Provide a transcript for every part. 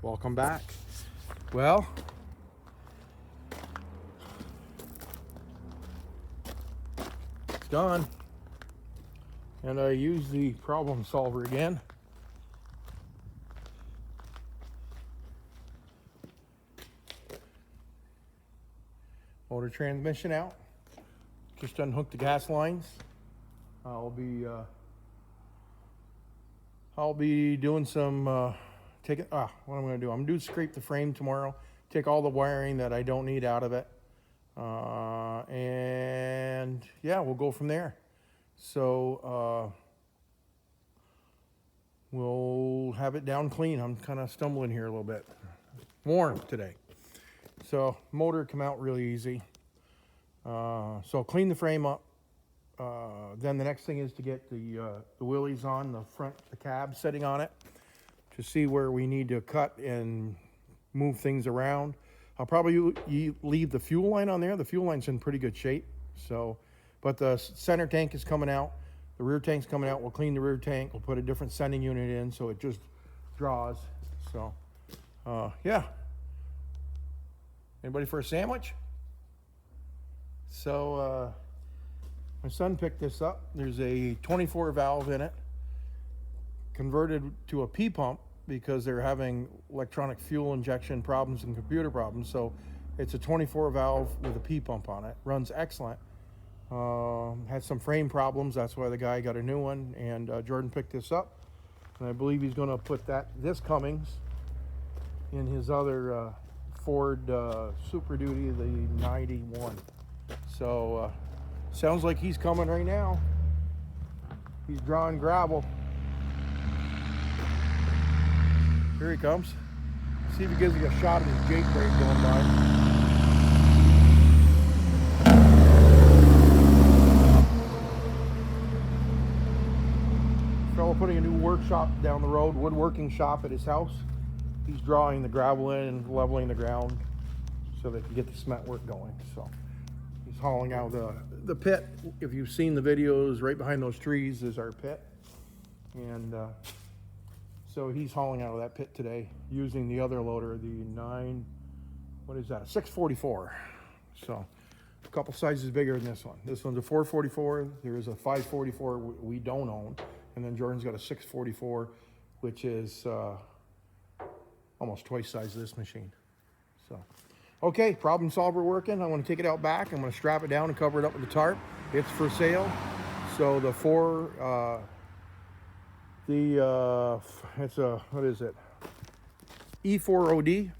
Welcome back. Well, it's done. And I use the problem solver again. Motor transmission out. Just unhook the gas lines. I'll be doing some what I'm going to do, I'm going to scrape the frame tomorrow, take all the wiring that I don't need out of it, and yeah, we'll go from there. So we'll have it down clean. I'm kind of stumbling here a little bit. Warm today. So motor come out really easy. So clean the frame up. Then the next thing is to get the Willys on the front, the cab setting on it, to see where we need to cut and move things around. I'll probably leave the fuel line on there. The fuel line's in pretty good shape. So, but the center tank is coming out. The rear tank's coming out. We'll clean the rear tank. We'll put a different sending unit in so it just draws. So, yeah. Anybody for a sandwich? So, my son picked this up. There's a 24 valve in it, converted to a P pump because they're having electronic fuel injection problems and computer problems. So it's a 24 valve with a P pump on it. Runs excellent. Had some frame problems. That's why the guy got a new one. And Jordan picked this up. And I believe he's going to put this Cummins in his other Ford Super Duty, the 91. So sounds like he's coming right now. He's drawing gravel. Here he comes. See if he gives you a shot of his Jake brake going by. Fellow putting a new workshop down the road, woodworking shop at his house. He's drawing the gravel in and leveling the ground so they can get the cement work going. So he's hauling out the pit. If you've seen the videos, right behind those trees is our pit. And so he's hauling out of that pit today using the other loader, the 644. So a couple sizes bigger than this one. This one's a 444. There is a 544 we don't own. And then Jordan's got a 644, which is almost twice the size of this machine. So, okay, problem solver working. I'm going to take it out back. I'm going to strap it down and cover it up with the tarp. It's for sale. So the what is it? E4OD.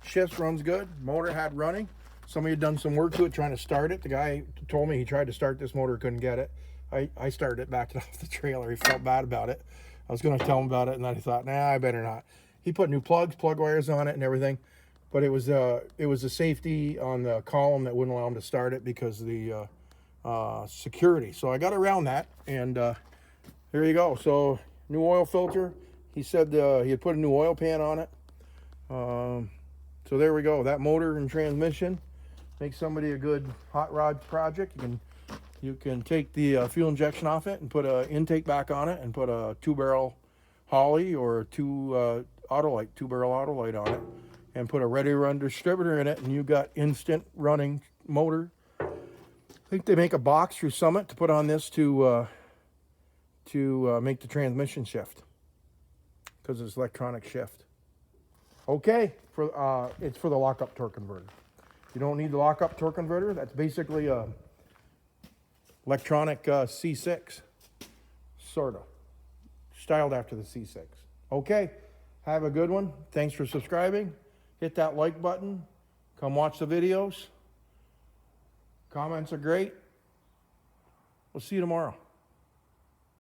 Shifts, runs good. Motor had running. Somebody had done some work to it trying to start it. The guy told me he tried to start this motor, couldn't get it. I started it, backed it off the trailer. He felt bad about it. I was going to tell him about it, and then I thought, nah, I better not. He put new plug wires on it and everything, but it was a safety on the column that wouldn't allow him to start it because of the security. So I got around that, and here you go. So new oil filter. He said he had put a new oil pan on it. So there we go. That motor and transmission makes somebody a good hot rod project. You can take the fuel injection off it and put an intake back on it and put a 2-barrel Holley or two-barrel Autolite on it and put a ready run distributor in it, and you got instant running motor. I think they make a box through Summit to put on this to make the transmission shift because it's electronic shift. Okay, it's for the lockup torque converter. You don't need the lockup torque converter. That's basically a electronic C6, sort of, styled after the C6. Okay, have a good one. Thanks for subscribing. Hit that like button. Come watch the videos. Comments are great. We'll see you tomorrow.